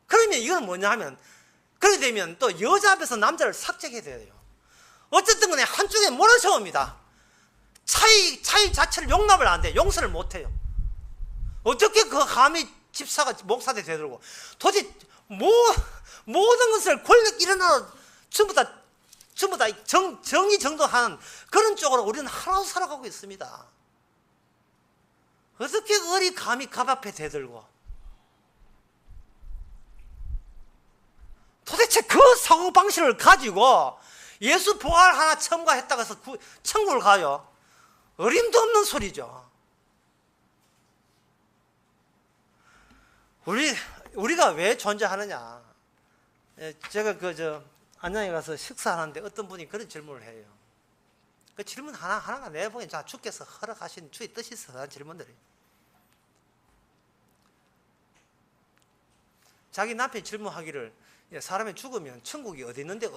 그러면 이건 뭐냐 하면 그렇게 되면 또 여자 앞에서 남자를 삭제해야 돼요. 어쨌든 간에 한쪽에 몰아세웁니다. 차이 자체를 용납을 안 돼. 용서를 못 해요. 어떻게 그 감히 집사가 목사한테 되들고 도대체 모든 것을 권력 일어나는 전부 다 정의정돈하는 그런 쪽으로 우리는 하나도 살아가고 있습니다. 어떻게 어리 감히 갑 앞에 대들고 도대체 그 사고방식을 가지고 예수 부활 하나 첨가했다고 해서 천국을 가요? 어림도 없는 소리죠. 우리가 왜 존재하느냐? 제가 안양에 가서 식사하는데 어떤 분이 그런 질문을 해요. 그 질문 하나가 내가 보기엔 주께서 허락하신 주의 뜻이 있어서 하는 질문들이에요. 자기 남편이 질문하기를 사람이 죽으면 천국이 어디 있는데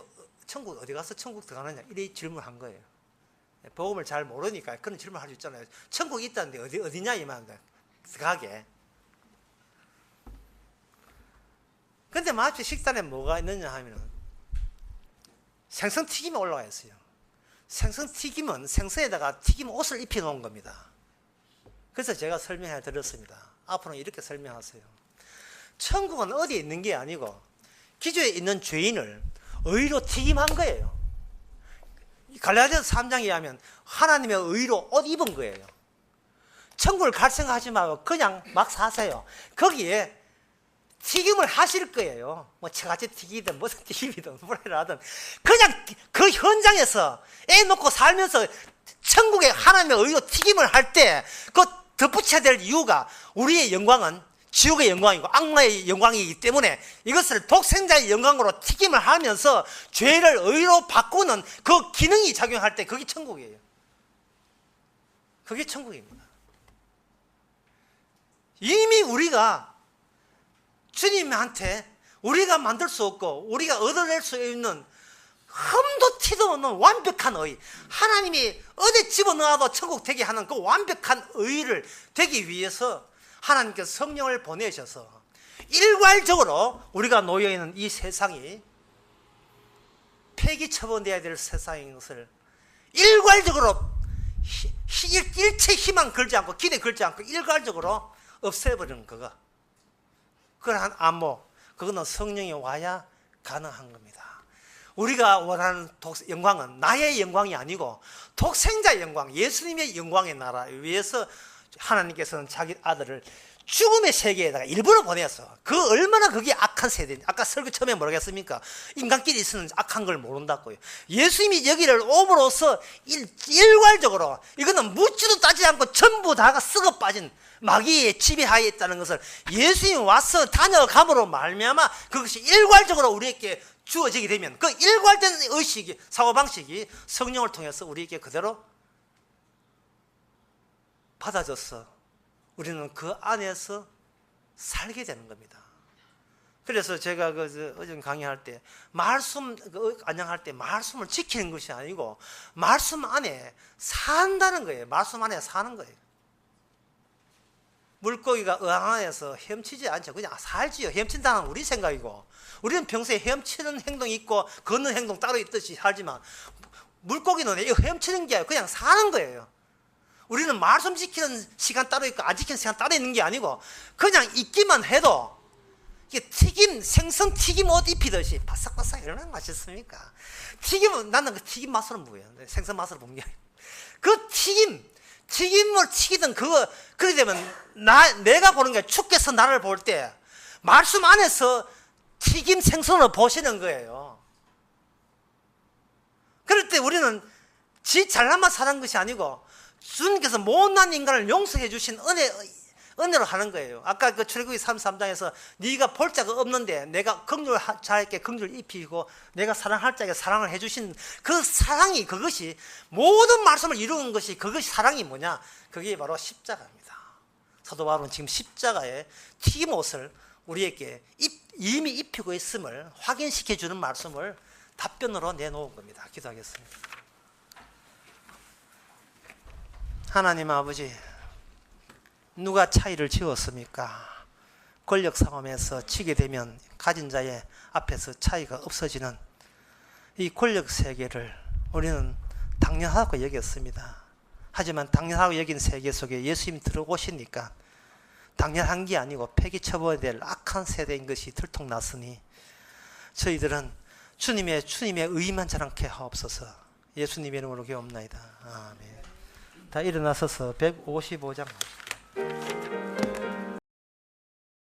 천국 어디 가서 천국 들어가느냐 이래 질문한 거예요. 복음을 잘 모르니까 그런 질문 할 수 있잖아요. 천국이 있다는데 어디냐 이 말인가 들어가게. 근데 마치 식단에 뭐가 있느냐 하면 생선튀김이 올라와 있어요. 생선튀김은 생선에다가 튀김 옷을 입혀 놓은 겁니다. 그래서 제가 설명해 드렸습니다. 앞으로는 이렇게 설명하세요. 천국은 어디에 있는 게 아니고 기초에 있는 죄인을 의로 튀김한 거예요. 갈라디아서 3장에 의하면 하나님의 의로 옷 입은 거예요. 천국을 갈 생각하지 말고 그냥 막 사세요. 거기에 튀김을 하실 거예요. 뭐 처갓집 튀기든 무슨 튀김이든 뭐라 하든 그냥 그 현장에서 애 놓고 살면서 천국에 하나님의 의로 튀김을 할 때 그 덧붙여야 될 이유가 우리의 영광은 지옥의 영광이고 악마의 영광이기 때문에 이것을 독생자의 영광으로 튀김을 하면서 죄를 의로 바꾸는 그 기능이 작용할 때 그게 천국이에요. 그게 천국입니다. 이미 우리가 주님한테 우리가 만들 수 없고 우리가 얻어낼 수 있는 흠도 티도 없는 완벽한 의, 하나님이 어디 집어넣어도 천국 되게 하는 그 완벽한 의를 되기 위해서 하나님께서 성령을 보내셔서 일괄적으로 우리가 놓여있는 이 세상이 폐기 처분되어야 될 세상인 것을 일괄적으로 일체 희망 걸지 않고 기대 걸지 않고 일괄적으로 없애버리는 그거, 그런 안목, 그거는 성령이 와야 가능한 겁니다. 우리가 원하는 영광은 나의 영광이 아니고 독생자의 영광, 예수님의 영광의 나라 위해서 하나님께서는 자기 아들을 죽음의 세계에다가 일부러 보내서, 그 얼마나 그게 악한 세대인지, 아까 설교 처음에 뭐라고 했습니까? 인간끼리 있으면 악한 걸 모른다고요. 예수님이 여기를 옴으로써 일괄적으로, 이거는 묻지도 따지지 않고 전부 다가 썩어 빠진 마귀의 지배하에 있다는 것을 예수님이 와서 다녀감으로 말미암아 그것이 일괄적으로 우리에게 주어지게 되면, 그 일괄된 의식이, 사고방식이 성령을 통해서 우리에게 그대로 받아져서 우리는 그 안에서 살게 되는 겁니다. 그래서 제가 어제 강의할 때 안양할 때 말씀을 지키는 것이 아니고 말씀 안에 산다는 거예요. 말씀 안에 사는 거예요. 물고기가 어항 안에서 헤엄치지 않죠. 그냥 살지요. 헤엄친다는 우리 생각이고, 우리는 평소에 헤엄치는 행동이 있고 걷는 행동 따로 있듯이 살지만, 물고기는 헤엄치는 게 아니고 그냥 사는 거예요. 우리는 말씀 지키는 시간 따로 있고 안 지키는 시간 따로 있는 게 아니고 그냥 있기만 해도 이게 생선 튀김 옷 입히듯이 바삭바삭 얼마나 맛있습니까? 튀김은, 나는 그 튀김 맛으로 먹어요. 생선 맛으로 먹는 게 아니고. 그 튀김을 튀기든 그래 되면 내가 보는 게, 주께서 나를 볼 때 말씀 안에서 튀김 생선을 보시는 거예요. 그럴 때 우리는 지 잘나만 사는 것이 아니고 주님께서 못난 인간을 용서해 주신 은혜로 하는 거예요. 아까 그 출애굽기 33장에서 네가 볼 자가 없는데 내가 긍휼 자에게 긍휼 입히고 내가 사랑할 자에게 사랑을 해 주신 그 사랑이, 그것이 모든 말씀을 이루는 것이, 그것이 사랑이 뭐냐? 그게 바로 십자가입니다. 사도 바울은 지금 십자가의 튀김옷을 우리에게 이미 입히고 있음을 확인시켜 주는 말씀을 답변으로 내놓은 겁니다. 기도하겠습니다. 하나님 아버지, 누가 차이를 지었습니까? 권력 싸움에서 지게 되면 가진 자의 앞에서 차이가 없어지는 이 권력 세계를 우리는 당연하다고 여겼습니다. 하지만 당연하다고 여긴 세계 속에 예수님이 들어오시니까 당연한 게 아니고 폐기 처분해야 될 악한 세대인 것이 들통났으니 저희들은 주님의 의만 자랑케 하옵소서. 예수님의 이름으로 기도합나이다. 아멘. 다 일어나서서 155장